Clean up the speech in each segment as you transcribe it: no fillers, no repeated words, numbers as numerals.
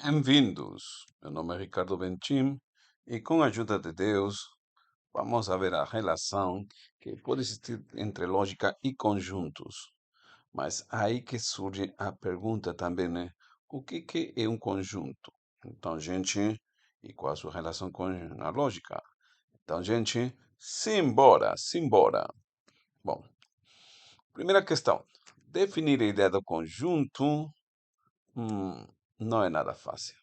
Bem-vindos! Meu nome é Ricardo Benchim e, com a ajuda de Deus, vamos a ver a relação que pode existir entre lógica e conjuntos. Mas aí que surge a pergunta também, né? O que é um conjunto? Então, gente, e qual a sua relação com a lógica? Então, gente, simbora, simbora! Bom, primeira questão. Definir a ideia do conjunto, não é nada fácil.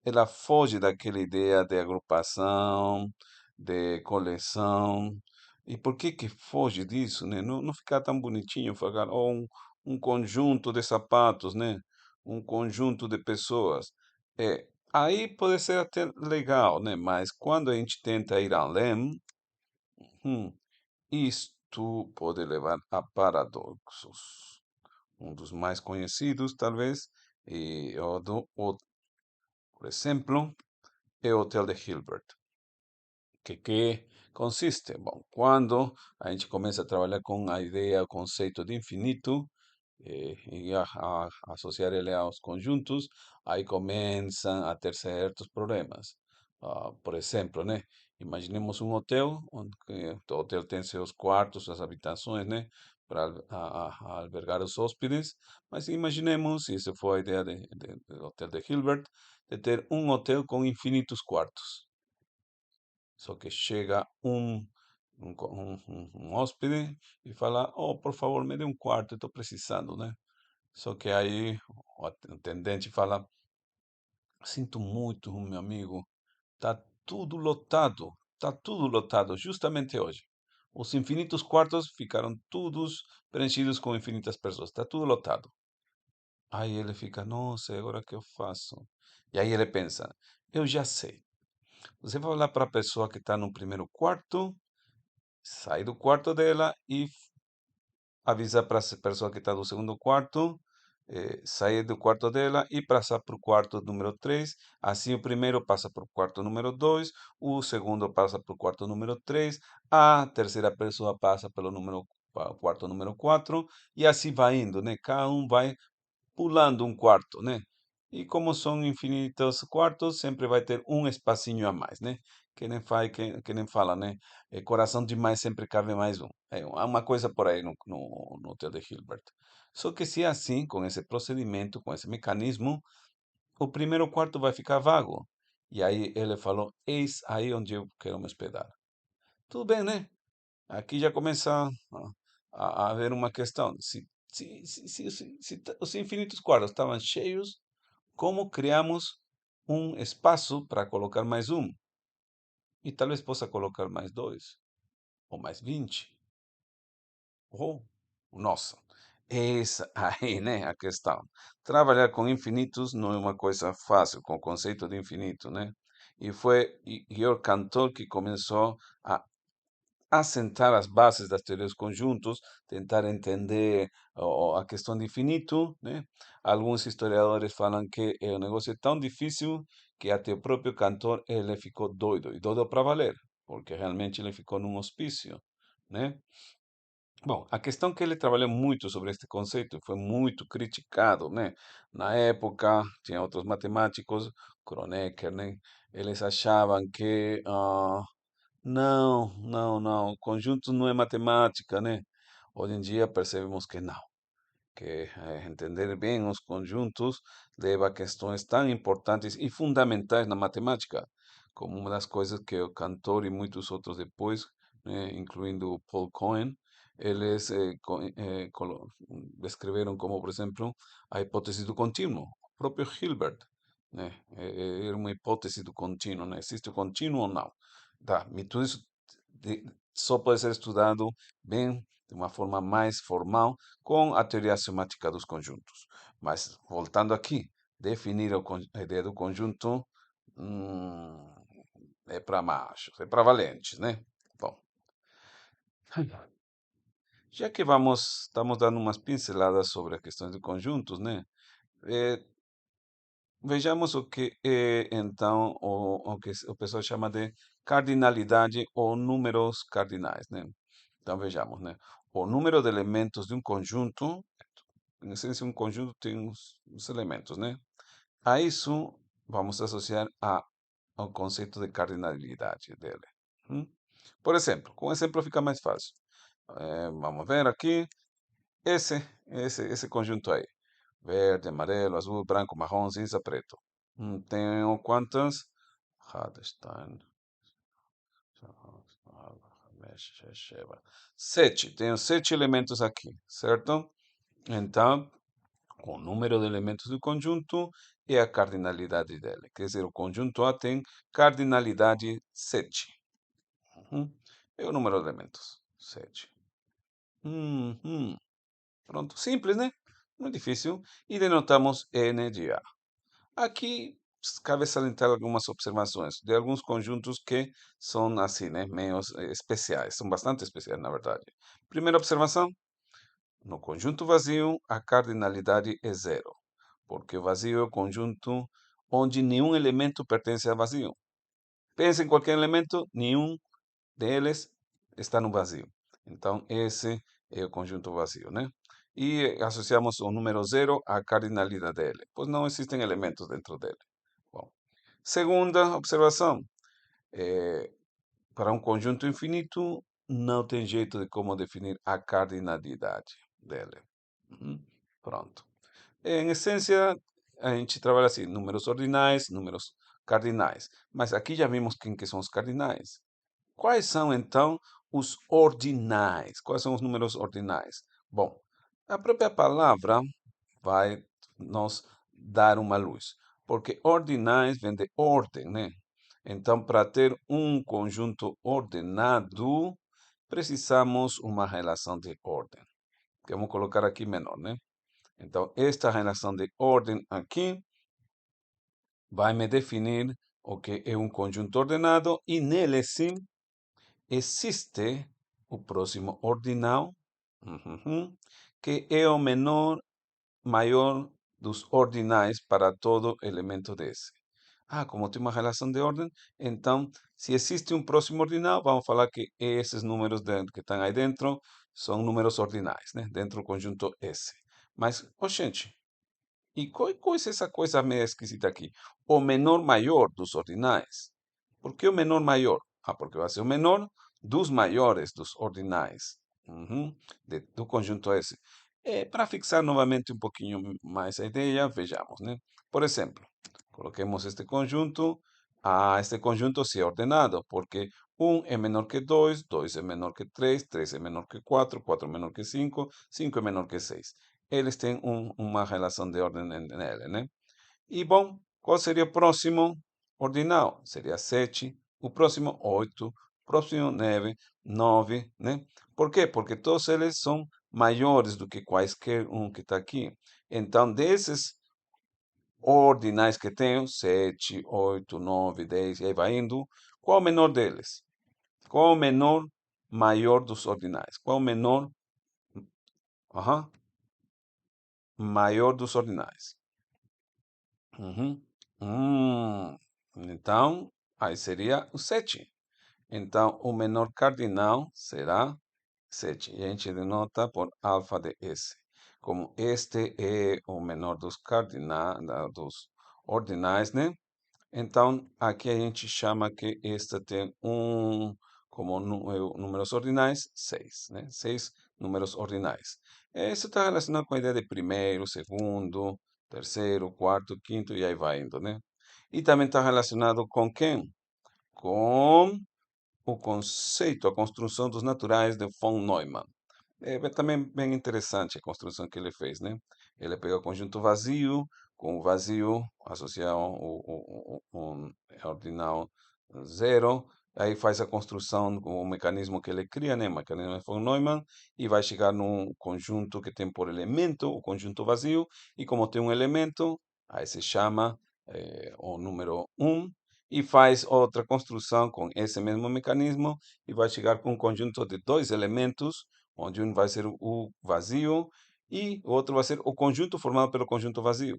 Ela foge daquela ideia de agrupação, de coleção. E por que que foge disso, né? Não fica tão bonitinho falar, um conjunto de sapatos, né? Um conjunto de pessoas. Aí pode ser até legal, né? Mas quando a gente tenta ir além, hum, isto pode levar a paradoxos. Um dos mais conhecidos, talvez, por exemplo, é o Hotel de Hilbert. Que consiste? Bom, quando a gente começa a trabalhar com a ideia, o conceito de infinito, e a associar ele aos conjuntos, aí começam a ter certos problemas. Por exemplo, né? Imaginemos um hotel, onde o hotel tem seus quartos, suas habitações, né? Para albergar os hóspedes, mas imaginemos, se essa for a ideia do Hotel de Hilbert, de ter um hotel com infinitos quartos. Só que chega um hóspede e fala, oh, por favor, me dê um quarto, estou precisando, né? Só que aí o atendente fala, sinto muito, meu amigo, tá tudo lotado, justamente hoje. Os infinitos quartos ficaram todos preenchidos com infinitas pessoas, está tudo lotado. Aí ele fica, nossa, agora o que eu faço? E aí ele pensa, eu já sei. Você vai falar para a pessoa que está no primeiro quarto, sai do quarto dela e avisa para a pessoa que está do segundo quarto, sair do quarto dela e passar para o quarto número 3. Assim, o primeiro passa para o quarto número 2, o segundo passa para o quarto número 3, a terceira pessoa passa pelo quarto número 4, e assim vai indo, né? Cada um vai pulando um quarto, né? E como são infinitos quartos, sempre vai ter um espacinho a mais, né? Que nem fala, né? Coração demais sempre cabe mais um. Há uma coisa por aí no Hotel de Hilbert. Só que se é assim, com esse procedimento, com esse mecanismo, o primeiro quarto vai ficar vago. E aí ele falou, eis aí onde eu quero me hospedar. Tudo bem, né? Aqui já começa a haver uma questão. Se os infinitos quartos estavam cheios, como criamos um espaço para colocar mais um? E talvez possa colocar mais dois, ou mais 20. Ou, nossa, essa aí, né, a questão. Trabalhar com infinitos não é uma coisa fácil, com o conceito de infinito, né? E foi Georg Cantor que começou a assentar as bases das teorias dos conjuntos, tentar entender a questão de infinito, né? Alguns historiadores falam que o negócio é tão difícil que até o próprio Cantor ele ficou doido, e doido para valer, porque realmente ele ficou num hospício, né? Bom, a questão que ele trabalhou muito sobre este conceito foi muito criticado, né? Na época, tinha outros matemáticos, Kronecker, né? Eles achavam que não, conjunto não é matemática, né? Hoje em dia percebemos que não, que entender bem os conjuntos leva a questões tão importantes e fundamentais na matemática, como uma das coisas que o Cantor e muitos outros depois, né, incluindo Paul Cohen, eles descreveram como, por exemplo, a hipótese do contínuo. O próprio Hilbert, né, era uma hipótese do contínuo, né? Existe o contínuo ou não? Tá, e tudo isso de- só pode ser estudado bem de uma forma mais formal com a teoria semática dos conjuntos. Mas, voltando aqui, definir a ideia do conjunto hum, é para machos, é para valentes, né? Bom, já que estamos dando umas pinceladas sobre as questões de conjuntos, né? Eh, Vejamos o que é, então, o que o pessoal chama de cardinalidade ou números cardinais, né? Então, vejamos, né? O número de elementos de um conjunto, em essência, um conjunto tem uns elementos, né? A isso vamos associar ao conceito de cardinalidade dele. Hum? Por exemplo, com exemplo fica mais fácil. Vamos ver aqui, esse conjunto aí. Verde, amarelo, azul, branco, marrom, cinza, preto. Tenho quantas? Radestein. 7. Tenho 7 elementos aqui, certo? Então, o número de elementos do conjunto é a cardinalidade dele. Quer dizer, o conjunto A tem cardinalidade 7. Uhum. É o número de elementos. 7. Uhum. Pronto. Simples, né? Não é difícil. E denotamos N de A. Aqui cabe salientar algumas observações de alguns conjuntos que são assim, né? Meio especiais. São bastante especiais, na verdade. Primeira observação. No conjunto vazio, a cardinalidade é zero, porque o vazio é o conjunto onde nenhum elemento pertence ao vazio. Pense em qualquer elemento, nenhum deles está no vazio. Então, esse é o conjunto vazio, né? E associamos o número zero à cardinalidade dele, pois não existem elementos dentro dele. Bom, segunda observação, eh, para um conjunto infinito, não tem jeito de como definir a cardinalidade dele. Uhum. Pronto. Em essência, a gente trabalha assim, números ordinais, números cardinais. Mas aqui já vimos quem que são os cardinais. Quais são, então, os ordinais? Quais são os números ordinais? Bom, a própria palavra vai nos dar uma luz, porque ordinais vem de ordem, né? Então, para ter um conjunto ordenado, precisamos uma relação de ordem, que vamos colocar aqui menor, né? Então, esta relação de ordem aqui vai me definir o que é um conjunto ordenado e nele sim existe o próximo ordinal, uhum, que é o menor maior dos ordinais para todo elemento desse. Como tem uma relação de ordem, então, se existe um próximo ordinal, vamos falar que esses números que estão aí dentro são números ordinais, né? Dentro do conjunto S. Mas, gente, e qual coisa é essa coisa meio esquisita aqui? O menor maior dos ordinais. Por que o menor maior? Porque vai ser o menor dos maiores dos ordinais. Uhum, do conjunto S. Para fixar novamente um pouquinho mais a ideia, vejamos, né? Por exemplo, coloquemos este conjunto. Este conjunto sí é ordenado, porque 1 é menor que 2, 2 é menor que 3, 3 é menor que 4, 4 é menor que 5, 5 é menor que 6. Eles têm uma relação de ordem nele, né? E bom, qual seria o próximo ordinal? Seria 7, o próximo 8, o próximo 9, 9, né? Por quê? Porque todos eles são maiores do que quaisquer um que está aqui. Então, desses ordinais que tenho, 7, 8, 9, 10, e aí vai indo, qual o menor deles? Qual o menor maior dos ordinais? Qual o menor, aham, maior dos ordinais? Uhum. Então, aí seria o 7. Então, o menor cardinal será 7. E a gente denota por alfa de S. Como este é o menor dos dos ordinais, né? Então, aqui a gente chama que esta tem como números ordinais, 6, né? 6 números ordinais. Isso está relacionado com a ideia de primeiro, segundo, terceiro, quarto, quinto e aí vai indo, né? E também está relacionado com quem? Com o conceito, a construção dos naturais de von Neumann. Também bem interessante a construção que ele fez, né? Ele pega o conjunto vazio, com o vazio associado um ordinal zero, aí faz a construção com o mecanismo que ele cria, né? O mecanismo de von Neumann, e vai chegar num conjunto que tem por elemento o conjunto vazio, e como tem um elemento, aí se chama o número um e faz outra construção com esse mesmo mecanismo, e vai chegar com um conjunto de dois elementos, onde um vai ser o vazio e o outro vai ser o conjunto formado pelo conjunto vazio.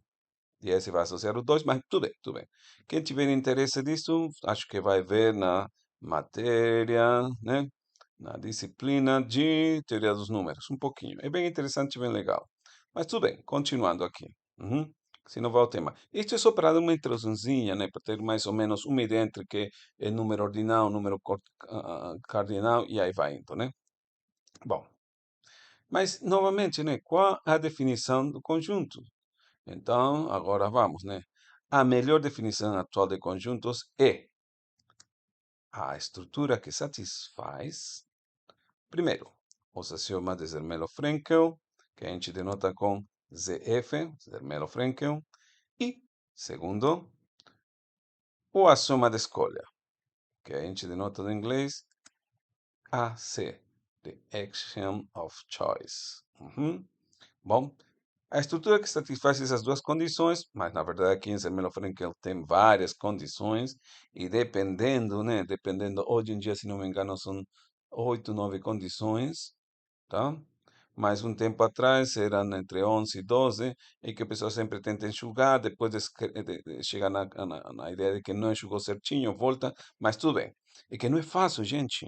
E aí você vai associar os dois, mas tudo bem, tudo bem. Quem tiver interesse disso, acho que vai ver na matéria, né? Na disciplina de teoria dos números, um pouquinho. É bem interessante, bem legal. Mas tudo bem, continuando aqui. Uhum. se não vai ao tema. Isto é só para dar uma introduçãozinha, né? Para ter mais ou menos uma ideia entre que é número ordinal, número cardinal e aí vai indo, né? Bom, mas novamente, né? Qual a definição do conjunto? Então, agora vamos, né? A melhor definição atual de conjuntos é a estrutura que satisfaz, primeiro, os axiomas de Zermelo-Fraenkel, que a gente denota com ZF, Zermelo-Fraenkel, e, segundo, o axioma de escolha, que a gente denota em inglês AC, the axiom of choice. Bom, a estrutura que satisfaz essas duas condições, mas na verdade aqui em Zermelo-Fraenkel tem várias condições, e dependendo, né, dependendo, hoje em dia, se não me engano, são 8, 9 condições, tá? Mas um tempo atrás eram entre 11 e 12, e que a pessoa sempre tenta enxugar, depois de chegar na ideia de que não enxugou certinho, volta, mas tudo bem. E que não é fácil, gente.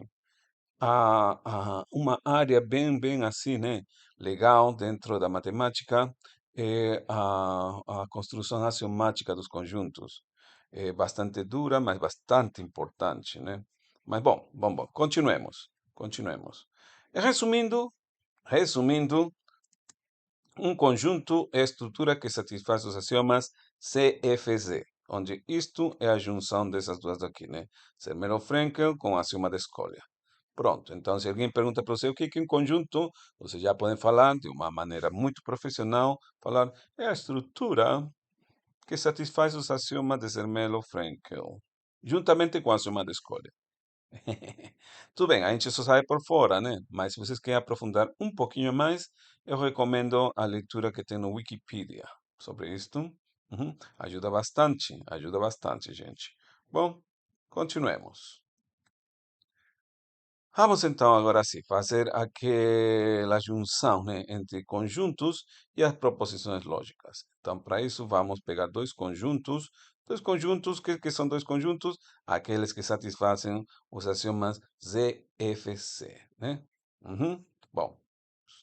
Uma área bem assim, né, legal dentro da matemática é a construção axiomática dos conjuntos. É bastante dura, mas bastante importante, né? Mas bom, continuemos. Resumindo, um conjunto é a estrutura que satisfaz os axiomas CFZ, onde isto é a junção dessas duas daqui, né? Zermelo-Fraenkel com o axioma de escolha. Pronto, então se alguém pergunta para você o que é um conjunto, você já pode falar de uma maneira muito profissional, falar é a estrutura que satisfaz os axiomas de Zermelo-Fraenkel, juntamente com o axioma de escolha. Tudo bem, a gente só sai por fora, né? Mas se vocês querem aprofundar um pouquinho mais, eu recomendo a leitura que tem no Wikipedia sobre isto. Ajuda bastante, gente. Bom, continuemos. Vamos então agora sim fazer aquela junção, né, entre conjuntos e as proposições lógicas. Então, para isso, vamos pegar dois conjuntos, que são dois conjuntos, aqueles que satisfazem os axiomas ZFC, né? Bom,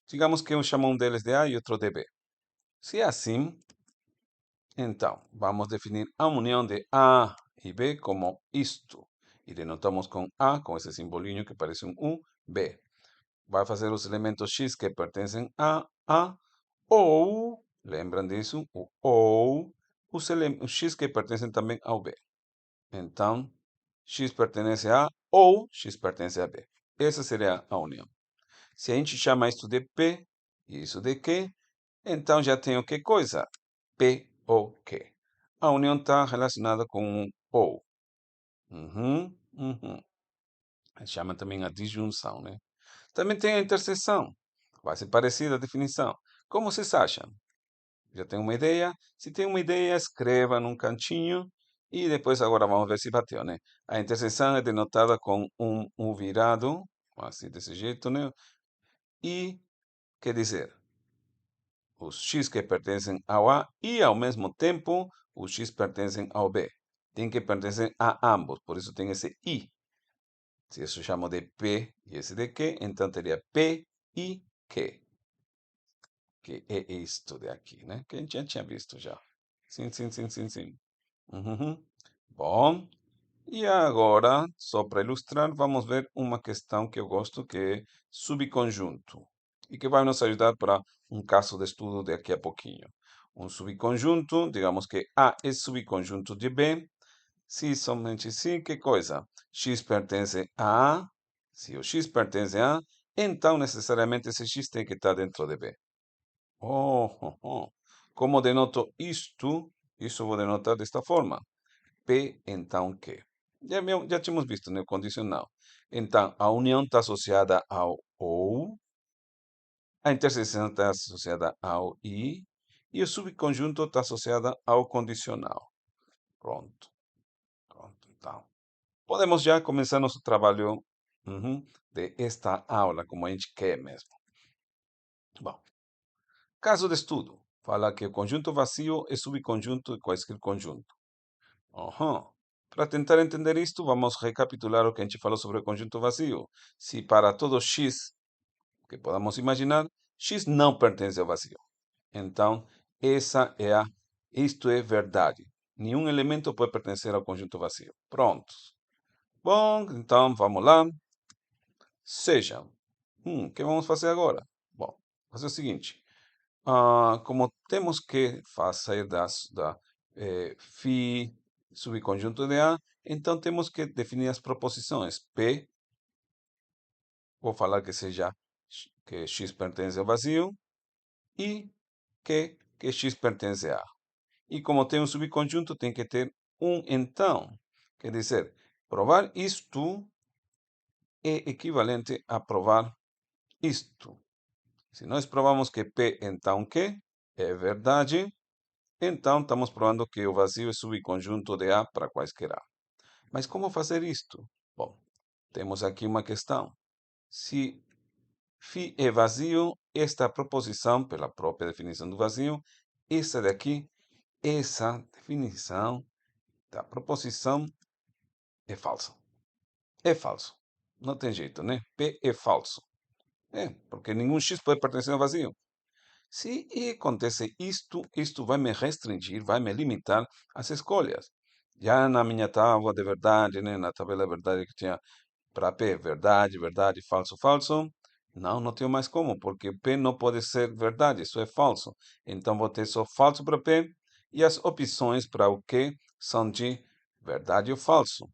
digamos que eu chamo um deles de A e outro de B. Se é assim, então, vamos definir a união de A e B como isto. E denotamos com A, com esse simbolinho que parece um U, B. Vai fazer os elementos X que pertencem a A, ou, lembram disso? O ou, os X que pertencem também ao B. Então, X pertence a A ou X pertence a B. Essa seria a união. Se a gente chama isto de P e isso de Q, então já tenho que coisa? P ou Q. A união está relacionada com um ou. Uhum. Chama também a disjunção, né? Também tem a interseção. Vai ser parecida a definição. Como vocês acham? Já tem uma ideia? Se tem uma ideia, escreva num cantinho e depois agora vamos ver se bateu, né? A interseção é denotada com um U virado, assim desse jeito, né? E quer dizer, os X que pertencem ao A e ao mesmo tempo os X pertencem ao B. Tem que pertencer a ambos, por isso tem esse I. Se isso chamo de P e esse de Q, então teria P e Q. Que é isto de aqui, né? Que a gente já tinha visto já. Sim. Uhum. Bom, e agora, só para ilustrar, vamos ver uma questão que eu gosto, que é subconjunto, e que vai nos ajudar para um caso de estudo daqui a pouquinho. Um subconjunto, digamos que A é subconjunto de B, se somente se, que coisa? X pertence a A, se o X pertence a A, então necessariamente esse X tem que estar dentro de B. Como denoto isto? Isso vou denotar desta forma. P, então Q. Já tínhamos visto no condicional. Então, a união está associada ao OU, a interseção está associada ao I, e o subconjunto está associado ao condicional. Pronto. Então, podemos já começar nosso trabalho de esta aula, como a gente quer mesmo. Bom, caso de estudo. Fala que o conjunto vazio é subconjunto de qualquer conjunto. Para tentar entender isto, vamos recapitular o que a gente falou sobre o conjunto vazio. Se para todo x que podamos imaginar, x não pertence ao vazio. Então, essa é a Isto é verdade. Nenhum elemento pode pertencer ao conjunto vazio. Prontos. Bom, então vamos lá. Seja. O que vamos fazer agora? Bom, fazer o seguinte. Como temos que fazer da φ subconjunto de A, então temos que definir as proposições. P, vou falar que seja que x pertence ao vazio e que x pertence a A. E como tem um subconjunto, tem que ter um então. Quer dizer, provar isto é equivalente a provar isto. Se nós provamos que P então que é verdade, então estamos provando que o vazio é subconjunto de A para quaisquer A. Mas como fazer isto? Bom, temos aqui uma questão. Se φ é vazio, esta proposição, pela própria definição do vazio, essa daqui, essa definição da proposição é falsa. É falso. Não tem jeito, né? P é falso. Porque nenhum x pode pertencer ao vazio. Se acontece isto vai me restringir, vai me limitar as escolhas. Já na minha tábua de verdade, né, na tabela de verdade que tinha para P, verdade, verdade, falso, falso, não tenho mais como, porque P não pode ser verdade, isso é falso. Então vou ter só falso para P e as opções para o Q são de verdade ou falso.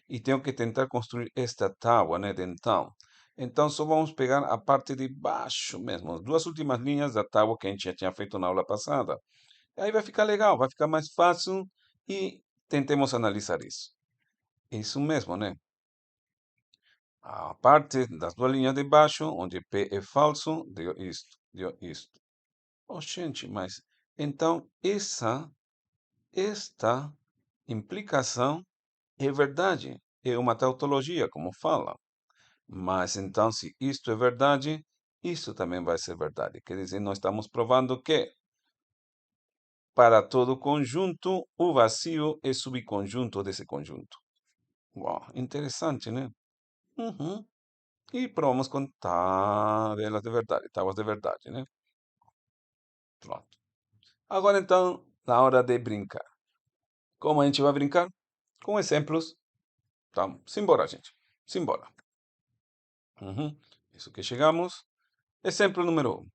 E tenho que tentar construir esta tábua, né, de então. Então, só vamos pegar a parte de baixo mesmo, as duas últimas linhas da tábua que a gente já tinha feito na aula passada. Aí vai ficar legal, vai ficar mais fácil e tentemos analisar isso. Isso mesmo, né? A parte das duas linhas de baixo, onde P é falso, deu isto, deu isto. Oh, gente, mas então esta implicação é verdade, é uma tautologia, como fala. Mas então, se isto é verdade, isso também vai ser verdade. Quer dizer, nós estamos provando que para todo conjunto, o vazio é subconjunto desse conjunto. Uau, interessante, né? Uhum. E provamos com tabelas de verdade, tábuas de verdade, né? Pronto. Agora então, na hora de brincar. Como a gente vai brincar? Com exemplos. Então, simbora, gente. Simbora. Uhum. Isso que chegamos. Exemplo número 1.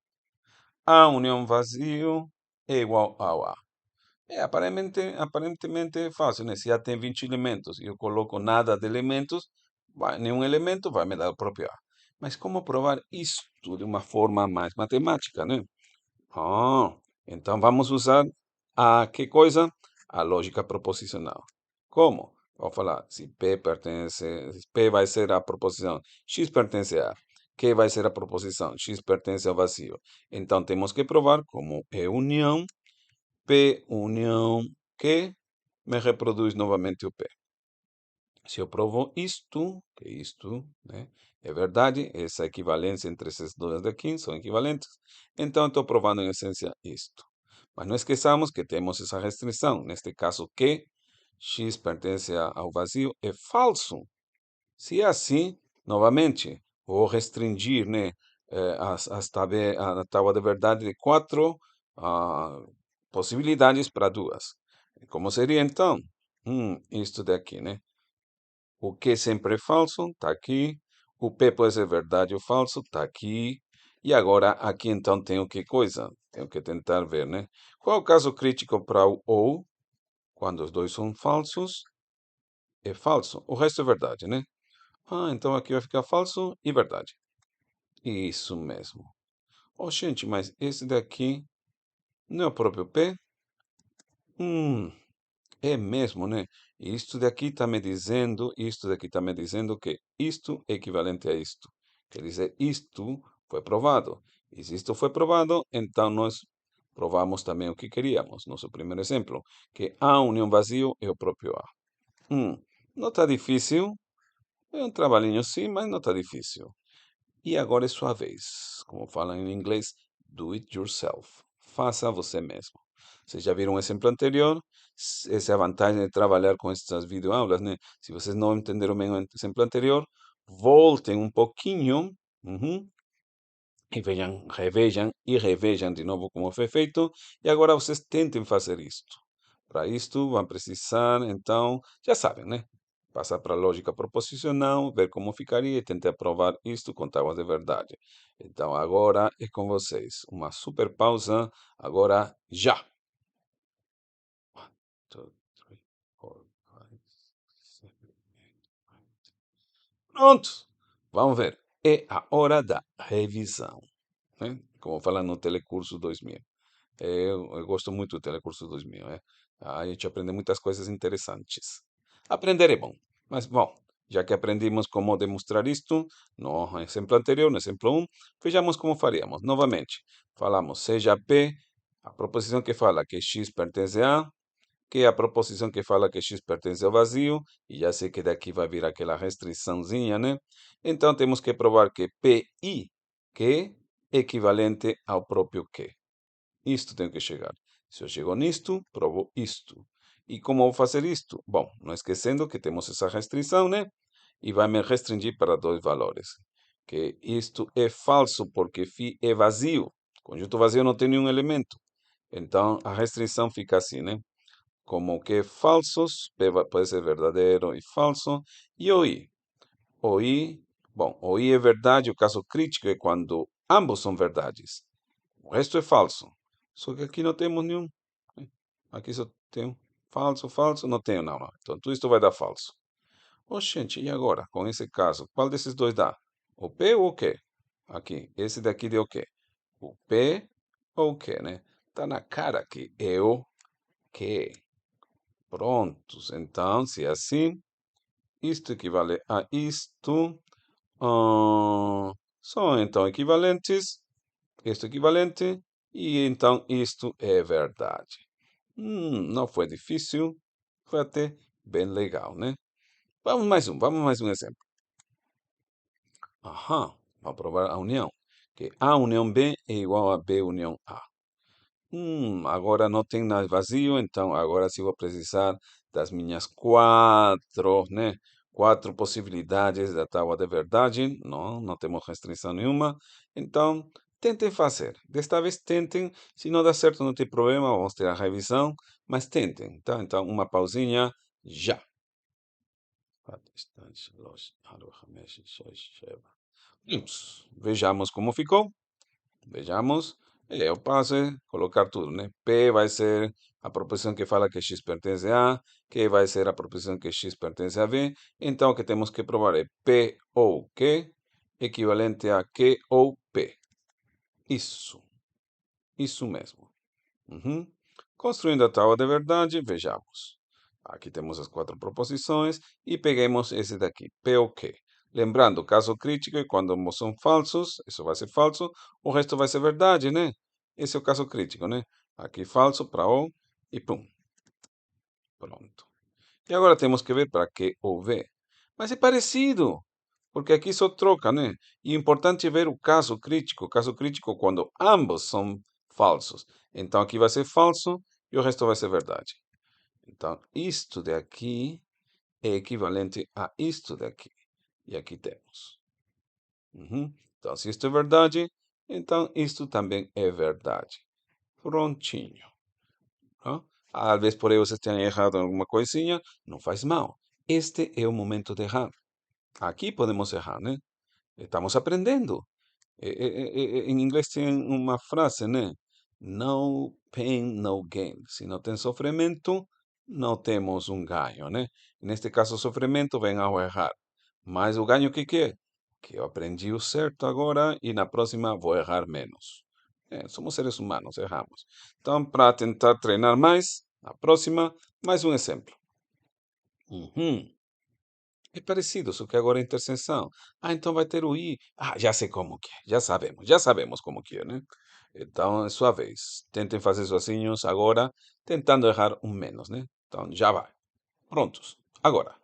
A união vazio é igual ao A. Aparentemente é fácil, né? Se já tem 20 elementos e eu coloco nada de elementos, nenhum elemento vai me dar o próprio A. Mas como provar isto de uma forma mais matemática, né? Ah, então vamos usar a que coisa? A lógica proposicional. Como? Vou falar, se P pertence, P vai ser a proposição, X pertence a, que vai ser a proposição, X pertence ao vazio. Então temos que provar como é união, P união que me reproduz novamente o P. Se eu provo isto, que isto, né, é verdade, essa equivalência entre esses dois daqui são equivalentes, então estou provando em essência isto. Mas não esqueçamos que temos essa restrição, neste caso que x pertence ao vazio é falso. Se é assim, novamente, vou restringir, né, a tábua de verdade de quatro possibilidades para duas. Como seria então? Isto daqui, né? O que sempre é falso, está aqui. O P pode ser verdade ou falso, está aqui. E agora, aqui então tenho que coisa? Tenho que tentar ver, né? Qual é o caso crítico para o ou? Quando os dois são falsos, é falso. O resto é verdade, né? Então aqui vai ficar falso e verdade. Isso mesmo. Oh, gente, mas esse daqui não é o próprio P? Hum, É mesmo, né? Isto daqui está me dizendo, isto daqui está me dizendo que isto é equivalente a isto. Quer dizer, isto foi provado. E se isto foi provado, então nós provamos também o que queríamos. Nosso primeiro exemplo, que A união vazio é o próprio A. Não está difícil. É um trabalhinho sim, mas não está difícil. E agora é sua vez. Como falam em inglês, do it yourself. Faça você mesmo. Vocês já viram o exemplo anterior? Essa é a vantagem de trabalhar com estas videoaulas, né? Se vocês não entenderam bem o exemplo anterior, voltem um pouquinho. Uhum. e revejam e revejam de novo como foi feito. E agora vocês tentem fazer isto. Para isto, vão precisar, então, já sabem, né? Passar para a lógica proposicional, ver como ficaria e tentar provar isto com tábuas de verdade. Então, agora é com vocês. Uma super pausa. Agora, já! 2, 3, 4, 5, 6, 7. Pronto! Vamos ver. É a hora da revisão, né? Como fala no Telecurso 2000. Eu gosto muito do Telecurso 2000, né? A gente aprende muitas coisas interessantes. Aprender é bom, mas bom, já que aprendimos como demonstrar isto no exemplo anterior, no exemplo 1, vejamos como faríamos. Novamente, falamos seja P, a proposição que fala que x pertence a, que é a proposição que fala que x pertence ao vazio, e já sei que daqui vai vir aquela restriçãozinha, né? Então temos que provar que PI, que é equivalente ao próprio Q. Isto tenho que chegar. Se eu chego nisto, provo isto. E como vou fazer isto? Bom, não esquecendo que temos essa restrição, né? E vai me restringir para dois valores. Que isto é falso porque φ é vazio. Conjunto vazio não tem nenhum elemento. Então, a restrição fica assim, né? Como que falsos, P pode ser verdadeiro e falso. E o I? O I, bom, o I é verdade, o caso crítico é quando ambos são verdades. O resto é falso. Só que aqui não temos nenhum, né? Aqui só tem um falso, falso, não tenho, não, não. Então, tudo isto vai dar falso. Gente, e agora, com esse caso, qual desses dois dá? O P ou o Q? Aqui, esse daqui deu o quê? O P ou o Q, né? Tá na cara que é o Q. Prontos. Então, se é assim, isto equivale a isto. São então equivalentes. Isto é equivalente. E então isto é verdade. Não foi difícil. Foi até bem legal, né? Vamos mais um exemplo. Aham, vamos provar a união. Que A união B é igual a B união A. Agora não tem nada vazio, então agora sim vou precisar das minhas quatro, né? Quatro possibilidades da tábua de verdade. Não, não temos restrição nenhuma. Então, tentem fazer. Desta vez tentem. Se não dá certo, não tem problema, vamos ter a revisão, mas tentem, tá? Então, uma pausinha já. Vejamos como ficou. Vejamos. Eu passo a colocar tudo, né? P vai ser a proposição que fala que x pertence a, Q vai ser a proposição que x pertence a V. Então, o que temos que provar é P ou Q equivalente a Q ou P. Isso mesmo. Uhum. Construindo a tábua de verdade, vejamos. Aqui temos as quatro proposições e peguemos esse daqui, P ou Q. Lembrando, caso crítico é quando ambos são falsos, isso vai ser falso, o resto vai ser verdade, né? Esse é o caso crítico, né? Aqui falso para O e pum. Pronto. E agora temos que ver para Q ou V. Mas é parecido, porque aqui só troca, né? E é importante ver o caso crítico quando ambos são falsos. Então aqui vai ser falso e o resto vai ser verdade. Então, isto daqui é equivalente a isto daqui. E aqui temos. Então, se isto é verdade, então isto também é verdade. Prontinho. Ó. Às vezes por aí vocês tenham errado em alguma coisinha, não faz mal. Este é o momento de errar. Aqui podemos errar, né? Estamos aprendendo. Em inglês tem uma frase, né? No pain, no gain. Se não tem sofrimento, não temos um ganho, né? Neste caso, o sofrimento vem ao errar. Mas o ganho que é? Que eu aprendi o certo agora e na próxima vou errar menos. Somos seres humanos, erramos. Então, para tentar treinar mais, na próxima, mais um exemplo. Uhum. É parecido, só que agora é interseção. Então vai ter o I. Já sei como que é. Já sabemos como que é, né? Então é sua vez. Tentem fazer sozinhos agora, tentando errar um menos, né? Então já vai. Prontos. Agora.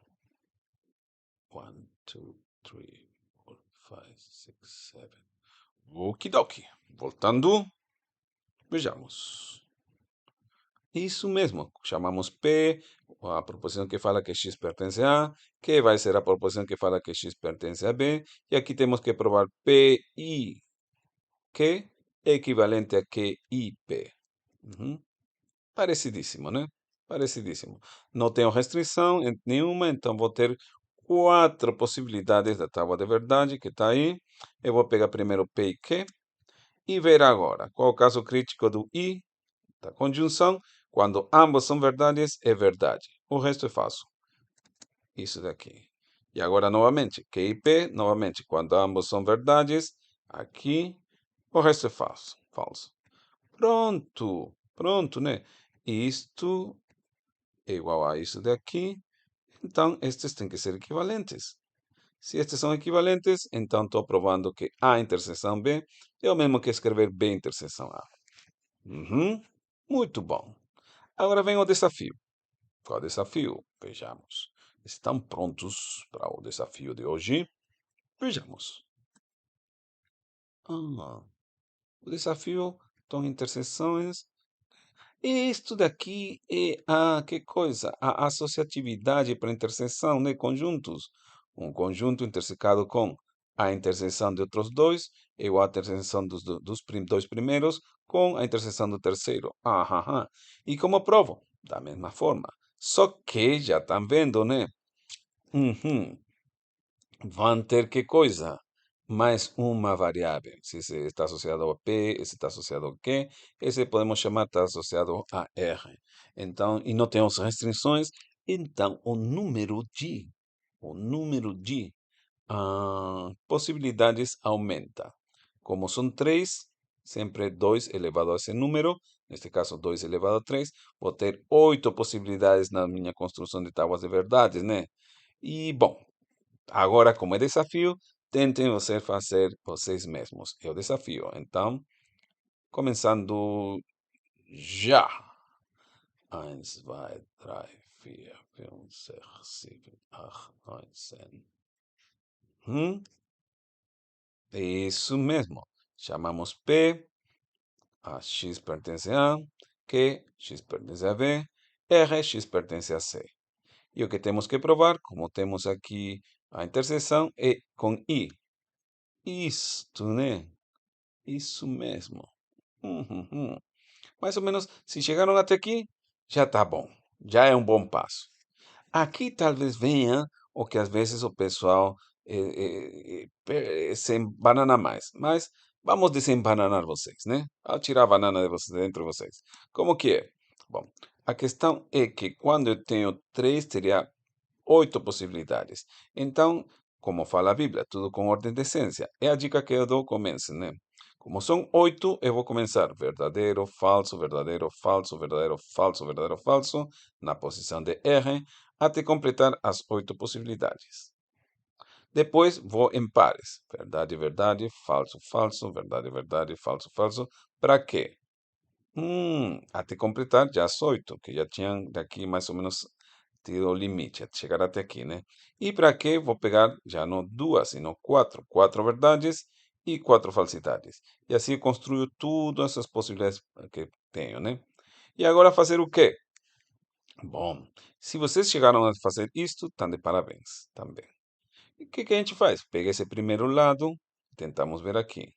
1, 2, 3, 4, 5, 6, 7. Okidoki. Voltando. Vejamos. Isso mesmo, chamamos P, a proposição que fala que x pertence a, que vai ser a proposição que fala que x pertence a B, e aqui temos que provar PI. que é equivalente a QIP. Uhum. Parecidíssimo, né? Parecidíssimo. Não tenho restrição nenhuma, então vou ter quatro possibilidades da tábua de verdade que está aí. Eu vou pegar primeiro P e Q e ver agora qual é o caso crítico do I, da conjunção. Quando ambos são verdades, é verdade. O resto é falso. Isso daqui. E agora, novamente, Q e P, novamente, quando ambos são verdades, aqui, o resto é falso. Falso. Pronto, pronto, né? Isto é igual a isso daqui, então estes têm que ser equivalentes. Se estes são equivalentes, então estou provando que A interseção B é o mesmo que escrever B interseção A. Uhum. Muito bom. Agora vem o desafio. Qual é o desafio? Vejamos. Estão prontos para o desafio de hoje? Vejamos. O desafio são interseções. Isto daqui é que coisa? A associatividade para interseção de conjuntos. Um conjunto intersecado com a interseção de outros dois é igual à interseção dos dois primeiros com a interseção do terceiro. Aham. E como provo? Da mesma forma. Só que já estão vendo, né? Uhum. Vão ter que coisa? Mais uma variável. Se esse está associado a P, esse está associado a Q, esse podemos chamar está associado a R. Então, e não temos restrições, então o número de possibilidades aumenta. Como são três, sempre 2 elevado a esse número, neste caso 2 elevado a 3, vou ter 8 possibilidades na minha construção de tábuas de verdades, né? E, bom, agora, como é desafio, tentem fazer vocês mesmos. É o desafio. Então, começando já. 1, 2, 3, 4, 5, 6, 7, 8, 9, 10. Isso mesmo. Chamamos P, a X pertence a, Q, X pertence a B, R, X pertence a C. E o que temos que provar, como temos aqui a interseção, é com I. Isto, né? Isso mesmo. Uhum. Mais ou menos, se chegaram até aqui, já está bom. Já é um bom passo. Aqui talvez venha o que às vezes o pessoal se embanana mais. Mas vamos desembananar vocês, né? Vou tirar a banana de vocês, dentro de vocês. Como que é? Bom, a questão é que quando eu tenho três, teria 8 possibilidades. Então, como fala a Bíblia, tudo com ordem de essência. É a dica que eu dou, comece, né? Como são 8, eu vou começar verdadeiro, falso, verdadeiro, falso, verdadeiro, falso, verdadeiro, falso, na posição de R, até completar as 8 possibilidades. Depois vou em pares. Verdade, verdade, falso, falso, verdade, verdade, falso, falso. Para quê? Até completar já as 8, que já tinham daqui mais ou menos tido o limite, até chegar até aqui, né? E para quê? Vou pegar já não duas, sino quatro. Quatro verdades e quatro falsidades. E assim eu construo todas essas possibilidades que tenho, né? E agora fazer o quê? Bom, se vocês chegaram a fazer isto, estão de parabéns também. E o que que a gente faz? Pega esse primeiro lado, tentamos ver aqui.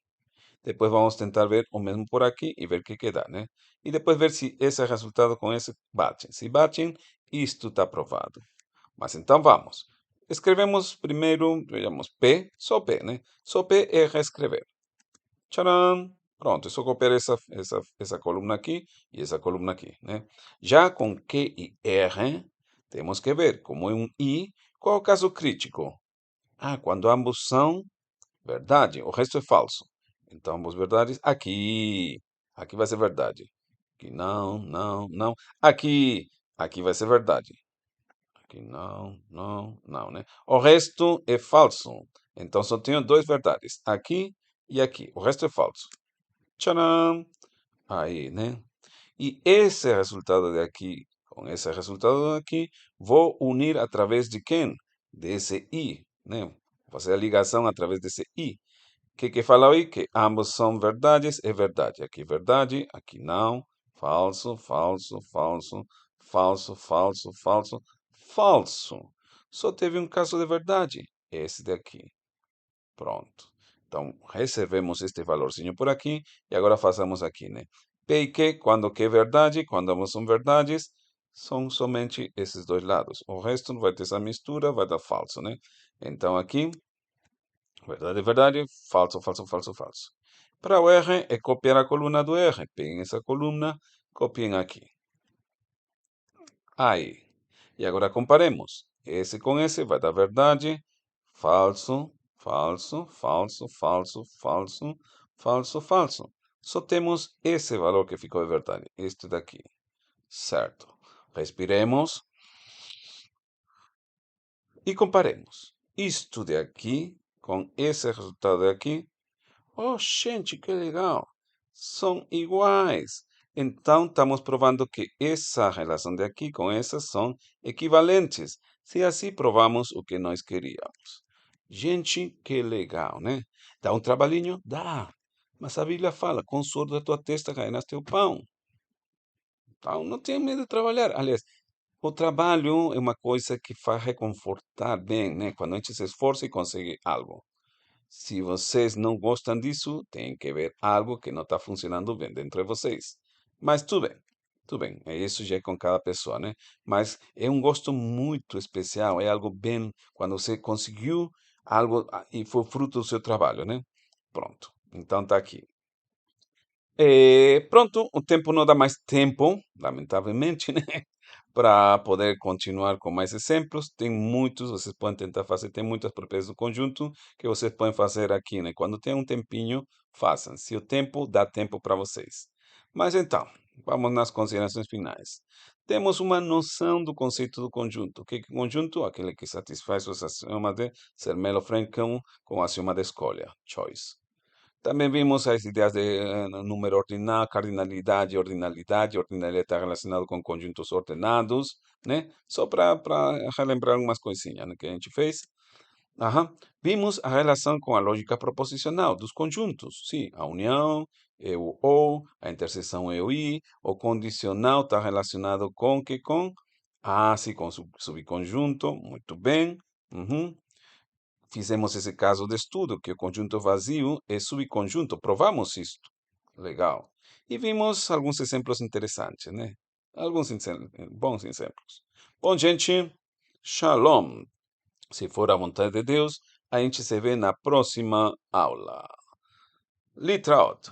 Depois vamos tentar ver o mesmo por aqui e ver o que dá, né? E depois ver se esse resultado com esse batem. Se batem, isto está aprovado. Mas então vamos. Escrevemos primeiro, vejamos, P, só P, né? Só P é reescrever. Tcharam! Pronto, é só copiar essa coluna aqui e essa coluna aqui, né? Já com Q e R, temos que ver, como é um I, qual é o caso crítico? Quando ambos são verdade, o resto é falso. Então, ambos verdades, aqui. Aqui vai ser verdade. Aqui não, não, não. Aqui vai ser verdade. Aqui não, não, não, né? O resto é falso. Então só tenho duas verdades, aqui e aqui. O resto é falso. Tcharam! Aí, né? E esse resultado de aqui com esse resultado daqui, vou unir através de quem? Desse I, né? Vou fazer a ligação através desse I. O que fala aí? Que ambos são verdades, é verdade. Aqui verdade, aqui não. Falso, falso, falso, falso, falso, falso, falso. Só teve um caso de verdade, esse daqui. Pronto. Então, reservemos este valorzinho por aqui e agora façamos aqui, né? P e Q, quando que é verdade, quando ambos são verdades, são somente esses dois lados. O resto vai ter essa mistura, vai dar falso, né? Então, aqui, verdade, verdade, falso, falso, falso, falso. Para o R, é copiar a coluna do R. Peguem essa coluna, copiem aqui. Aí. E agora comparemos. Esse com esse vai dar verdade, falso, falso, falso, falso, falso, falso, falso. Só temos esse valor que ficou de verdade, este daqui. Certo. Respiremos e comparemos. Isto de aqui com esse resultado de aqui. Oh, gente, que legal! São iguais. Então, estamos provando que essa relação de aqui com essa são equivalentes. Se assim provamos o que nós queríamos. Gente, que legal, né? Dá um trabalhinho? Dá. Mas a Bíblia fala, com o suor da tua testa ganhas teu pão. Então, não tenha medo de trabalhar. Aliás, o trabalho é uma coisa que faz reconfortar bem, né? Quando a gente se esforça e consegue algo. Se vocês não gostam disso, tem que ver algo que não está funcionando bem dentro de vocês. Mas tudo bem, tudo bem. Isso já é com cada pessoa, né? Mas é um gosto muito especial, é algo bem quando você conseguiu algo e foi fruto do seu trabalho, né? Pronto. Então tá aqui. Pronto, o tempo não dá mais tempo, lamentavelmente, né? Para poder continuar com mais exemplos. Tem muitos, vocês podem tentar fazer, tem muitas propriedades do conjunto que vocês podem fazer aqui, né? Quando tem um tempinho, façam. Se o tempo dá tempo para vocês. Mas então, vamos nas considerações finais. Temos uma noção do conceito do conjunto. O que é conjunto? Aquele que satisfaz os axiomas de Zermelo-Fraenkel com o axioma de escolha, choice. Também vimos as ideias de número ordinal, cardinalidade, ordinalidade. Ordinalidade está relacionado com conjuntos ordenados, né? Só para relembrar algumas coisinhas, né, que a gente fez. Aham. Vimos a relação com a lógica proposicional dos conjuntos. Sim, a união é o ou, a interseção é o i, o condicional está relacionado com que com? Ah, sim, com subconjunto. Muito bem. Uhum. Fizemos esse caso de estudo, que o conjunto vazio é subconjunto. Provamos isto. Legal. E vimos alguns exemplos interessantes, né? Alguns bons exemplos. Bom, gente, shalom. Se for a vontade de Deus, a gente se vê na próxima aula. Litraot.